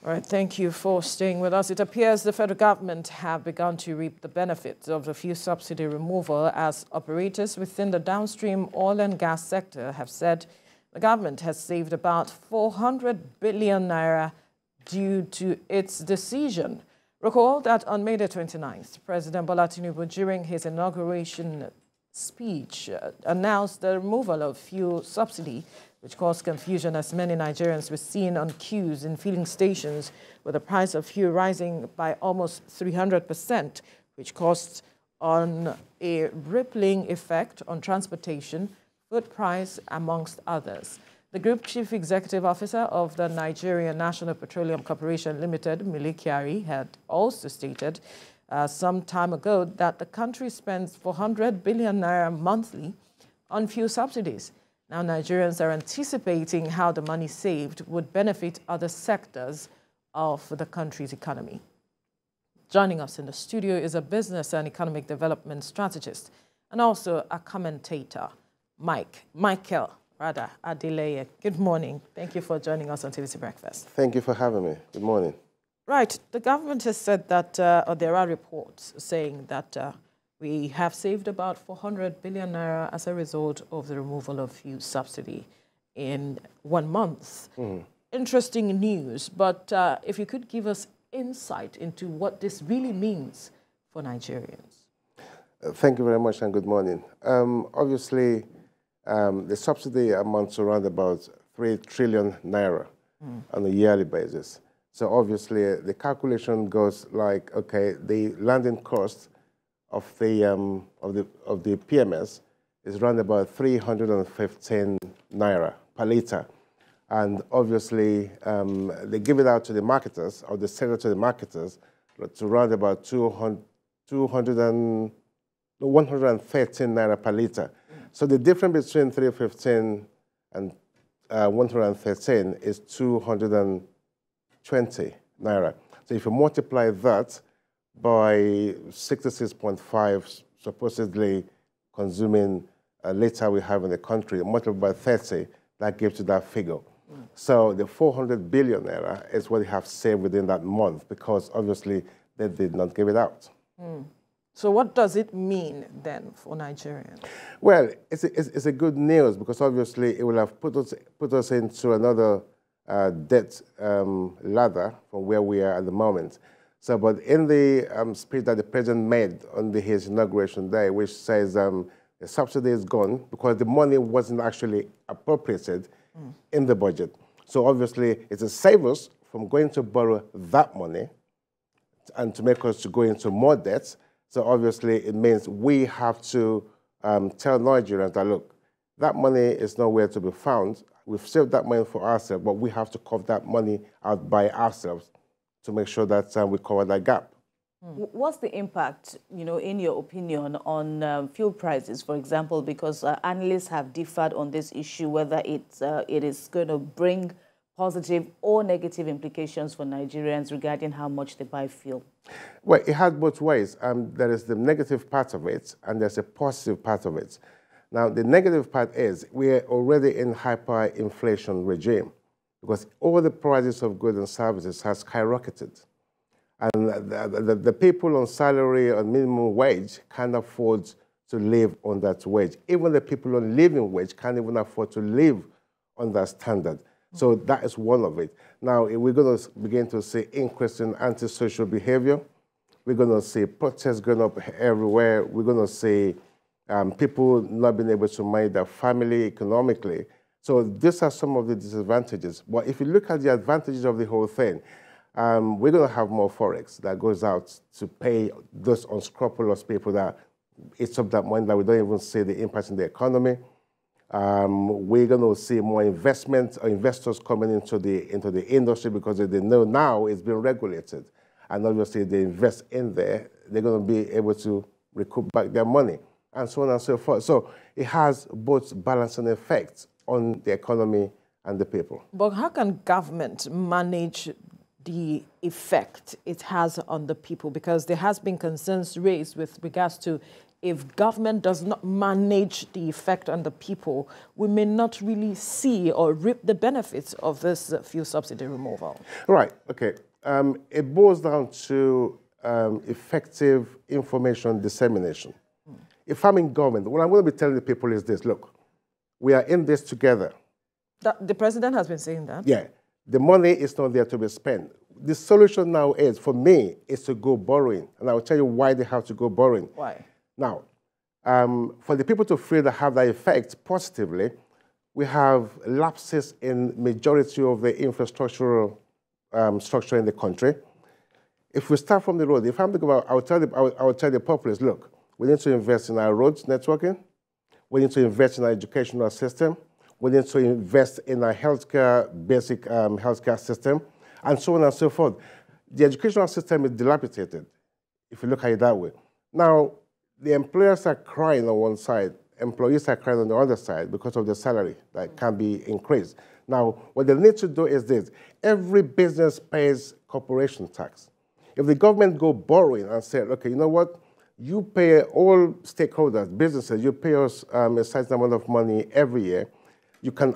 All right, thank you for staying with us. It appears the federal government have begun to reap the benefits of the fuel subsidy removal as operators within the downstream oil and gas sector have said the government has saved about 400 billion naira due to its decision. Recall that on May the 29th, President Bola Tinubu, during his inauguration speech, announced the removal of fuel subsidy, which caused confusion as many Nigerians were seen on queues in filling stations with the price of fuel rising by almost 300%, which caused on a rippling effect on transportation, food price, amongst others. The Group Chief Executive Officer of the Nigerian National Petroleum Corporation Limited, Kyari, had also stated some time ago that the country spends 400 billion naira monthly on fuel subsidies. Now Nigerians are anticipating how the money saved would benefit other sectors of the country's economy. Joining us in the studio is a business and economic development strategist and also a commentator, Michael Adeleye. Good morning. Thank you for joining us on TVC Breakfast. Thank you for having me. Good morning. Right. The government has said that there are reports saying that we have saved about 400 billion naira as a result of the removal of fuel subsidy in 1 month. Interesting news, but if you could give us insight into what this really means for Nigerians. Thank you very much and good morning. Obviously, the subsidy amounts to around about 3 trillion naira on a yearly basis. So obviously, the calculation goes like, okay, the landing cost of the PMS is around about 315 naira per liter, and obviously they give it out to the marketers, or they sell it to the marketers to around about 113 naira per liter. So the difference between 315 and 113 is 220 naira. So if you multiply that by 66.5 supposedly consuming liter we have in the country, multiplied by 30, that gives you that figure. So the 400 billion naira is what they have saved within that month, because obviously they did not give it out. So what does it mean then for Nigerians? Well, it's a good news, because obviously it will have put us into another debt ladder from where we are at the moment. So, but in the speech that the president made on his inauguration day, which says the subsidy is gone because the money wasn't actually appropriated in the budget. So obviously it's a save us from going to borrow that money and to make us to go into more debts. So obviously it means we have to tell Nigerians that, look, that money is nowhere to be found. We've saved that money for ourselves, but we have to cover that money out by ourselves to make sure that we cover that gap. What's the impact, in your opinion, on fuel prices, for example, because analysts have differed on this issue, whether it is going to bring positive or negative implications for Nigerians regarding how much they buy fuel? Well, it has both ways. There is the negative part of it, and there's a positive part of it. Now, the negative part is we are already in hyperinflation regime, because all the prices of goods and services has skyrocketed. And the people on salary or minimum wage can't afford to live on that wage. Even the people on living wage can't even afford to live on that standard. So that is one of it. Now, we're going to begin to see increase in antisocial behavior. We're going to see protests going up everywhere. We're going to see people not being able to manage their family economically. So these are some of the disadvantages. But if you look at the advantages of the whole thing, we're going to have more forex that goes out to pay those unscrupulous people that eats up that money that we don't even see the impact in the economy. We're going to see more investment or investors coming into the industry, because they know now it's been regulated. And obviously they invest in there, they're going to be able to recoup back their money, and so on and so forth. So it has both balancing effects on the economy and the people. But how can government manage the effect it has on the people? Because there has been concerns raised with regards to if government does not manage the effect on the people, we may not really see or reap the benefits of this fuel subsidy removal. Right, okay. It boils down to effective information dissemination. If I'm in government, what I'm going to be telling the people is this: look, we are in this together. The president has been saying that. Yeah. The money is not there to be spent. The solution now is, for me, is to go borrowing. And I will tell you why they have to go borrowing. Why? Now, for the people to feel that have that effect positively, we have lapses in majority of the infrastructural structure in the country. If we start from the road, if I'm thinking about, I will tell the populace, look, we need to invest in our roads networking. We need to invest in our educational system. We need to invest in our healthcare, basic healthcare system, and so on and so forth. The educational system is dilapidated, if you look at it that way. Now, the employers are crying on one side, employees are crying on the other side because of the salary that can be increased. Now, what they need to do is this: every business pays corporation tax. If the government go borrowing and say, okay, you know what? You pay all stakeholders, businesses, you pay us a certain amount of money every year. You can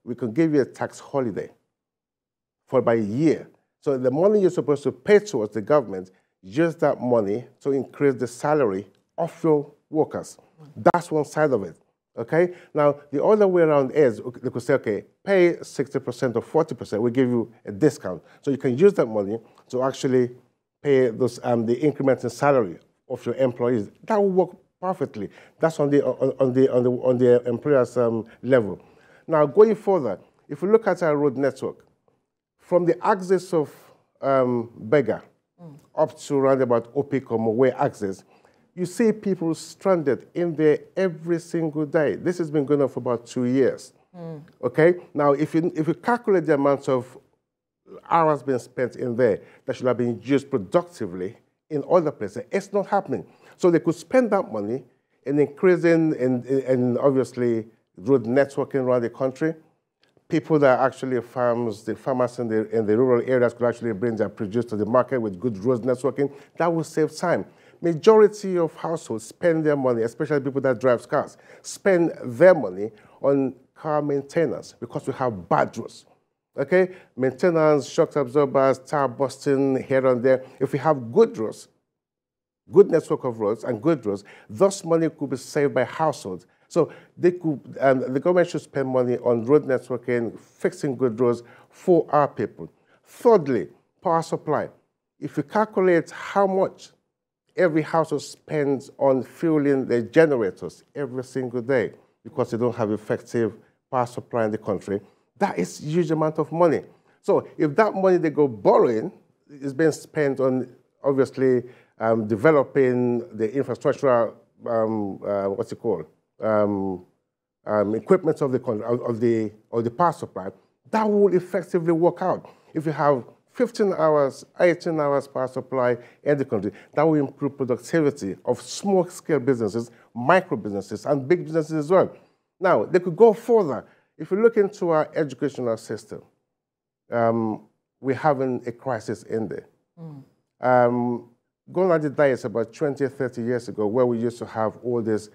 we can give you a tax holiday for about a year. So the money you're supposed to pay towards the government, use that money to increase the salary of your workers. That's one side of it, okay? Now, the other way around is, they could say, okay, pay 60% or 40%, we'll give you a discount. So you can use that money to actually pay those, the increment in salary of your employees. That will work perfectly. That's on the employer's level. Now, going further, if we look at our road network, from the axis of Bega up to around about Opicom way axis, you see people stranded in there every single day. This has been going on for about 2 years. Okay? Now, if you calculate the amount of hours being spent in there that should have been used productively in other places, it's not happening. So they could spend that money in increasing in obviously road networking around the country. People that are actually farmers, the farmers in the rural areas could actually bring their produce to the market with good road networking. That will save time. Majority of households spend their money, especially people that drive cars, spend their money on car maintenance because we have bad roads. Okay? Maintenance, shock absorbers, tire busting here and there. If we have good roads, good network of roads and good roads, thus money could be saved by households. So they could, the government should spend money on road networking, fixing good roads for our people. Thirdly, power supply. If you calculate how much every household spends on fueling their generators every single day because they don't have effective power supply in the country, that is a huge amount of money. So if that money they go borrowing is being spent on, obviously, developing the infrastructural, what's it called, equipment of the power supply, that will effectively work out. If you have 15 hours, 18 hours power supply in the country, that will improve productivity of small-scale businesses, micro businesses, and big businesses as well. Now, they could go further. If you look into our educational system, we're having a crisis in there. Going at the days about 20 or 30 years ago, where we used to have all this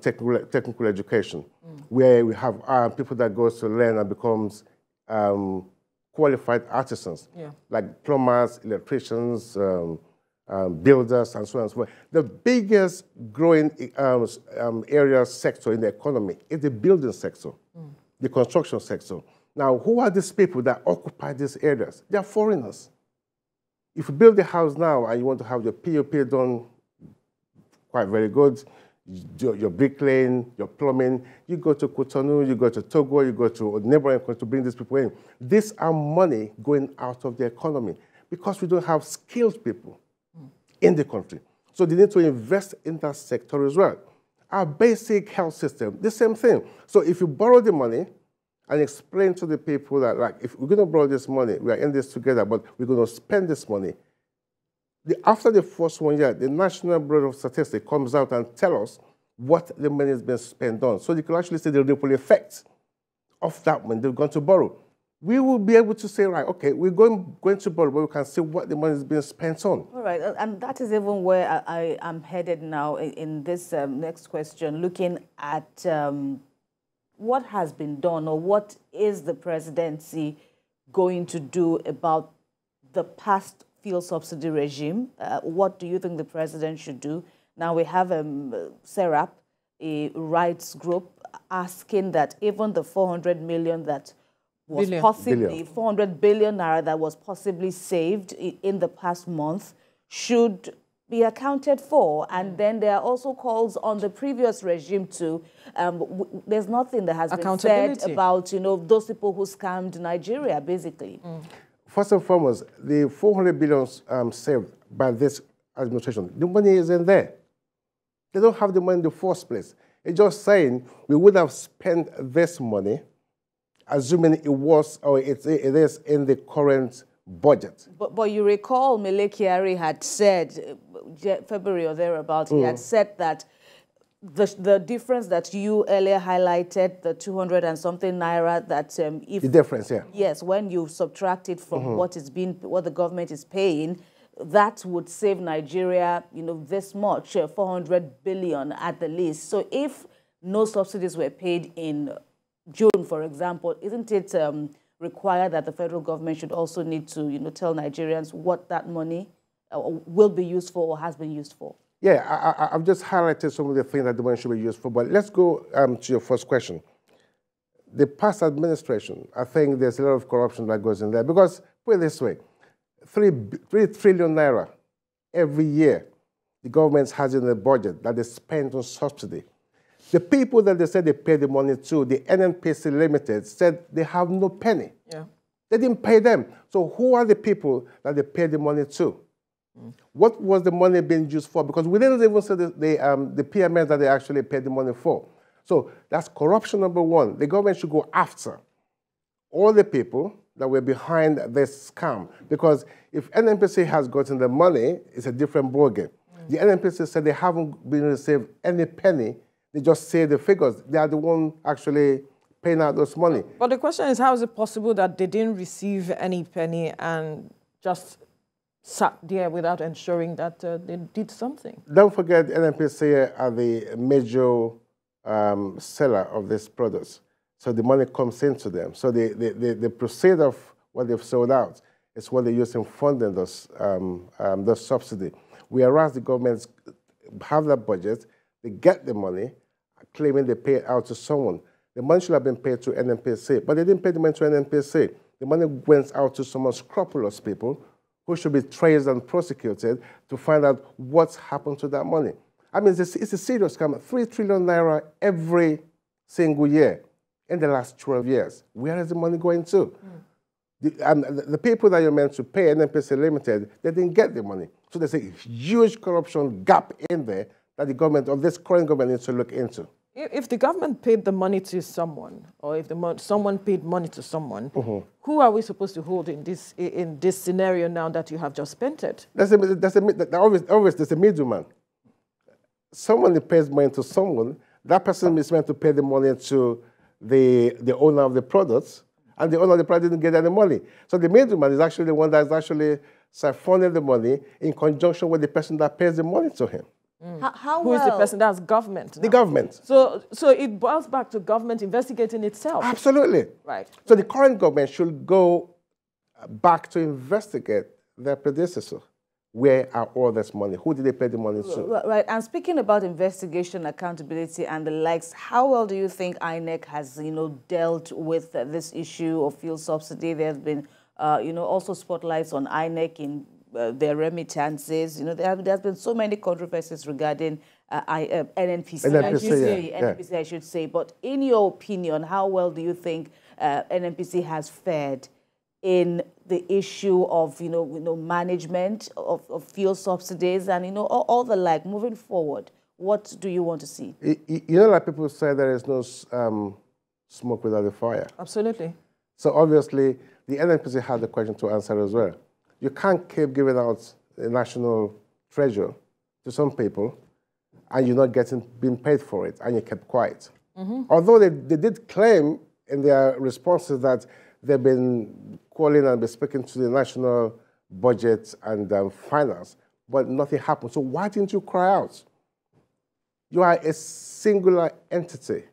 technical education, where we have people that goes to learn and becomes qualified artisans, like plumbers, electricians, builders, and so on and so forth. The biggest growing sector in the economy is the building sector, the construction sector. Now, who are these people that occupy these areas? They are foreigners. If you build a house now and you want to have your POP done quite very good, your bricklaying, your plumbing, you go to Cotonou, you go to Togo, you go to neighboring countries to bring these people in. These are money going out of the economy because we don't have skilled people in the country. So they need to invest in that sector as well. Our basic health system, the same thing. So if you borrow the money and explain to the people that, like, if we're going to borrow this money, we are in this together, but we're going to spend this money. After the first 1 year, the National Bureau of Statistics comes out and tells us what the money has been spent on. So you can actually see the ripple effect of that money they're going to borrow. we will be able to say, right, okay, we're going to borrow, but we can see what the money is being spent on. All right, and that is even where I am headed now in this next question, looking at what has been done or what is the presidency going to do about the past fuel subsidy regime. What do you think the president should do? Now we have SERAP, a rights group, asking that even the 400 million that was possibly 400 billion naira that was possibly saved in the past month should be accounted for. And then there are also calls on the previous regime to, there's nothing that has been said about, you know, those people who scammed Nigeria, basically. First and foremost, the 400 billion saved by this administration, the money isn't there. They don't have the money in the first place. It's just saying we would have spent this money, assuming it was or it is in the current budget. But you recall Mele Kyari had said, February or thereabouts, he had said that the difference that you earlier highlighted, the 200 and something naira, that if the difference, yeah. Yes, when you subtract it from what the government is paying, that would save Nigeria, you know, this much, 400 billion at the least. So if no subsidies were paid in June, for example, isn't it required that the federal government should also need to, you know, tell Nigerians what that money will be used for or has been used for? Yeah, I've just highlighted some of the things that the money should be used for, but let's go to your first question. The past administration, I think there's a lot of corruption that goes in there, because, put it this way, 3 trillion naira every year the government has in the budget that they spend on subsidy. The people that they said they pay the money to, the NNPC Limited, said they have no penny. Yeah. They didn't pay them. So who are the people that they pay the money to? What was the money being used for? Because we didn't even say the PMS that they actually paid the money for. So that's corruption number one. The government should go after all the people that were behind this scam. Because if NNPC has gotten the money, it's a different ballgame. The NNPC said they haven't been received any penny. They just say the figures. They are the one actually paying out those money. But the question is, how is it possible that they didn't receive any penny and just sat there without ensuring that they did something? Don't forget, NNPC are the major seller of these products. So the money comes into them. So the proceeds of what they've sold out is what they use in funding those subsidy. Whereas the governments have that budget, they get the money, claiming they pay it out to someone. The money should have been paid to NNPC, but they didn't pay the money to NNPC. The money went out to some unscrupulous people who should be traced and prosecuted to find out what's happened to that money. I mean, it's a serious scam. 3 trillion naira every single year in the last 12 years. Where is the money going to? The people that you're meant to pay, NNPC Limited, they didn't get the money. So there's a huge corruption gap in there that the government, of this current government, needs to look into. If the government paid the money to someone, or if someone paid money to someone, who are we supposed to hold in this scenario now that you have just spent it? Always there's a middleman. Someone that pays money to someone, that person is meant to pay the money to the owner of the products, and the owner of the product didn't get any money. So the middleman is actually the one that's actually siphoning the money in conjunction with the person that pays the money to him. Who is the person? That's government now. The government. So it boils back to government investigating itself. Absolutely. Right. So the current government should go back to investigate their predecessor. Where are all this money? Who did they pay the money to? Right. And speaking about investigation, accountability, and the likes, how well do you think INEC has, you know, dealt with this issue of fuel subsidy? There's been, you know, also spotlights on INEC in their remittances. You know, there's been so many controversies regarding NNPC, I should say. But in your opinion, how well do you think NNPC has fared in the issue of, you know, management of fuel subsidies and, you know, all the like moving forward? What do you want to see? You know, like people say, there is no smoke without a fire. Absolutely. So obviously, the NNPC had the question to answer as well. You can't keep giving out the national treasure to some people and you're not being paid for it, and you kept quiet. Although they did claim in their responses that they've been calling and been speaking to the national budget and finance, but nothing happened. So why didn't you cry out? You are a singular entity,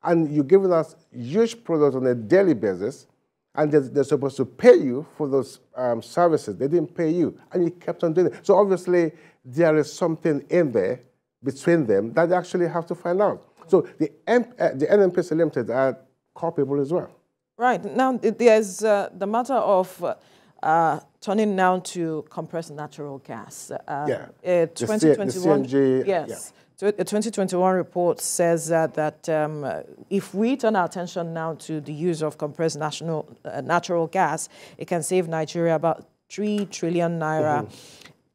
and you're giving us huge products on a daily basis, and they're supposed to pay you for those services. They didn't pay you, and you kept on doing it. So obviously, there is something in there between them that they actually have to find out. So the NNPC Limited are culpable as well. Right. Now, there's the matter of turning now to compressed natural gas. Yeah. 2021, the CNG, yes. Yeah. So a 2021 report says that if we turn our attention now to the use of compressed natural gas, it can save Nigeria about 3 trillion naira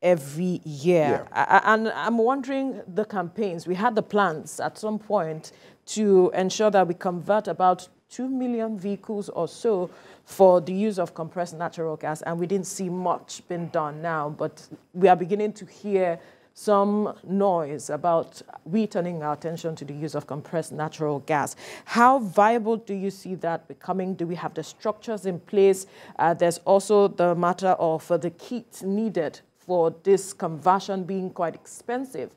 every year. Yeah. And I'm wondering the campaigns. We had the plans at some point to ensure that we convert about 2 million vehicles or so for the use of compressed natural gas, and we didn't see much being done now, but we are beginning to hear some noise about returning our attention to the use of compressed natural gas. How viable do you see that becoming? Do we have the structures in place? There's also the matter of the kit needed for this conversion being quite expensive.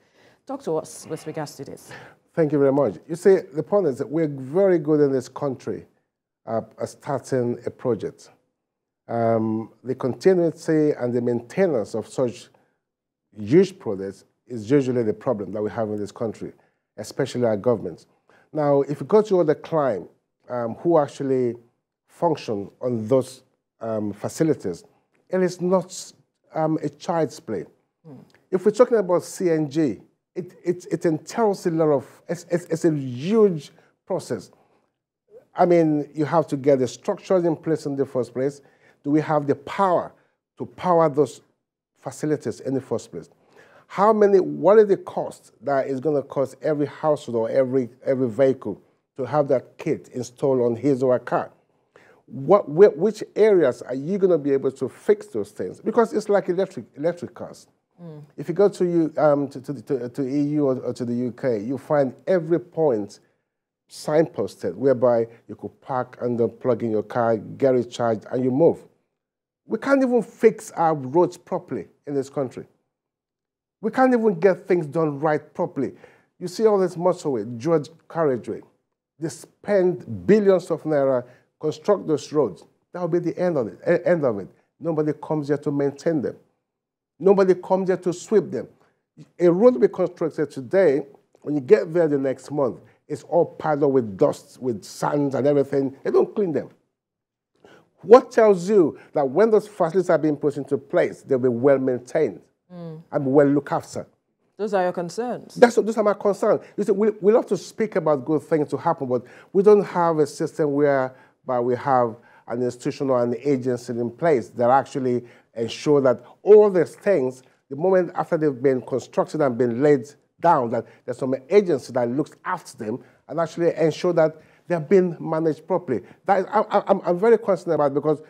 Talk to us with regards to this. Thank you very much. You see, the point is that we're very good in this country at starting a project. The continuity and the maintenance of such huge projects is usually the problem that we have in this country, especially our government. Now, if you go to other clients who actually function on those facilities, it is not a child's play. If we're talking about CNG, it entails a lot of, it's a huge process. I mean, you have to get the structures in place in the first place. Do we have the power to power those facilities in the first place? What is the cost that is going to cost every household or every vehicle to have that kit installed on his or her car? Which areas are you going to be able to fix those things? Because it's like electric cars. If you go to EU or to the UK, you find every point signposted whereby you could park and then plug in your car, get it charged, and you move. We can't even fix our roads properly in this country. We can't even get things done right properly. You see all this motorway, George carriageway. They spend billions of naira, construct those roads. That will be the end of it. Nobody comes here to maintain them. Nobody comes here to sweep them. A road will be constructed today. When you get there the next month, it's all piled up with dust, with sand and everything. They don't clean them. What tells you that when those facilities are being put into place, they'll be well maintained and be well looked after? Those are your concerns. Those are my concerns. You see, we love to speak about good things to happen, but we don't have a system whereby we have an institution or an agency in place that actually ensure that all these things, the moment after they've been constructed and been laid down, that there's some agency that looks after them and actually ensure that they're being managed properly. That is, I'm very concerned about it because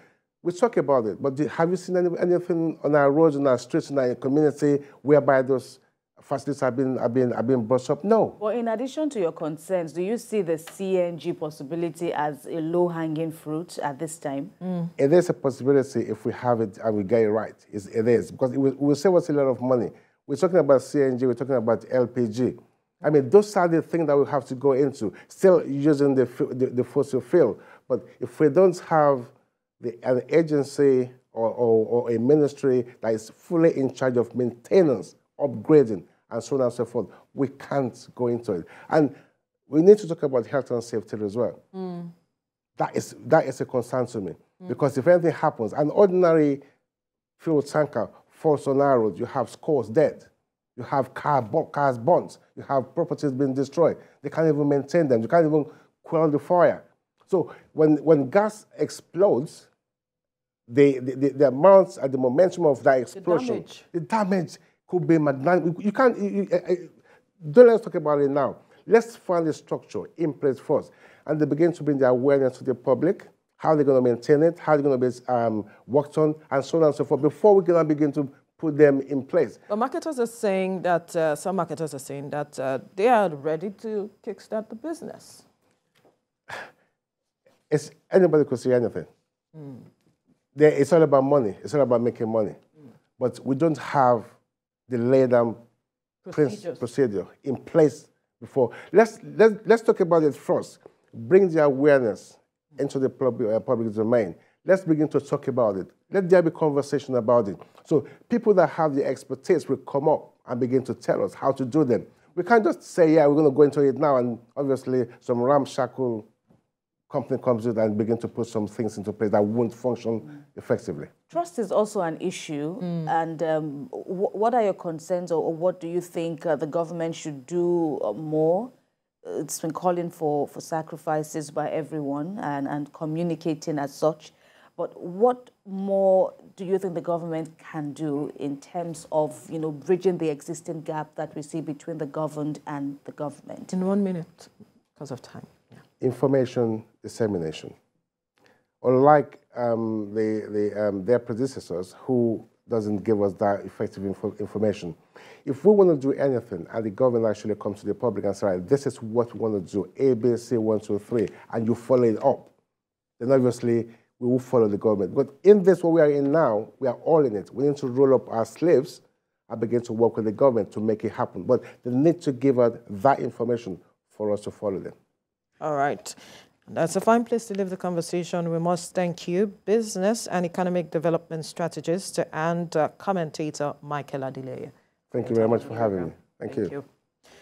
we talk about it, but have you seen anything on our roads, on our streets, in our community whereby those facilities are being brought up? No. Well, in addition to your concerns, do you see the CNG possibility as a low-hanging fruit at this time? It is a possibility if we have it and we get it right. It is, because it will save us a lot of money. We're talking about CNG, we're talking about LPG. I mean, those are the things that we have to go into, still using the fossil fuel. But if we don't have an agency or a ministry that is fully in charge of maintenance, upgrading, and so on and so forth, we can't go into it. And we need to talk about health and safety as well. That is a concern to me. Because if anything happens, an ordinary fuel tanker falls on our road, you have scores dead. You have cars burnt. You have properties being destroyed. They can't even maintain them. You can't even quell the fire. So when gas explodes, the amounts and the momentum of that explosion, the damage could be magnanimous. You can't, don't let's talk about it now. Let's find the structure in place first. And they begin to bring the awareness to the public, how they're going to maintain it, how they're going to be worked on, and so on and so forth, before we can begin to put them in place. But marketers are saying that, some marketers are saying that they are ready to kickstart the business. Anybody could say anything. It's all about money. It's all about making money. But we don't have the laid-down procedure in place before. Let's talk about it first. Bring the awareness into the public domain. Let's begin to talk about it. Let there be conversation about it. So people that have the expertise will come up and begin to tell us how to do them. We can't just say, yeah, we're going to go into it now, and obviously some ramshackle company comes in and begin to put some things into place that won't function effectively. Trust is also an issue. And what are your concerns, or what do you think the government should do more? It's been calling for sacrifices by everyone and communicating as such. But what more do you think the government can do in terms of, bridging the existing gap that we see between the governed and the government? In 1 minute, because of time. Yeah. Information dissemination. Unlike their predecessors, who doesn't give us that effective information. If we want to do anything, and the government actually comes to the public and says, right, this is what we want to do, A, B, C, 1, 2, 3, and you follow it up, then obviously we will follow the government. But in this, what we are in now, we are all in it. We need to roll up our sleeves and begin to work with the government to make it happen. But they need to give us that information for us to follow them. All right. That's a fine place to leave the conversation. We must thank you, business and economic development strategist and commentator Michael Adeleye. Thank you very much for having me. Thank you.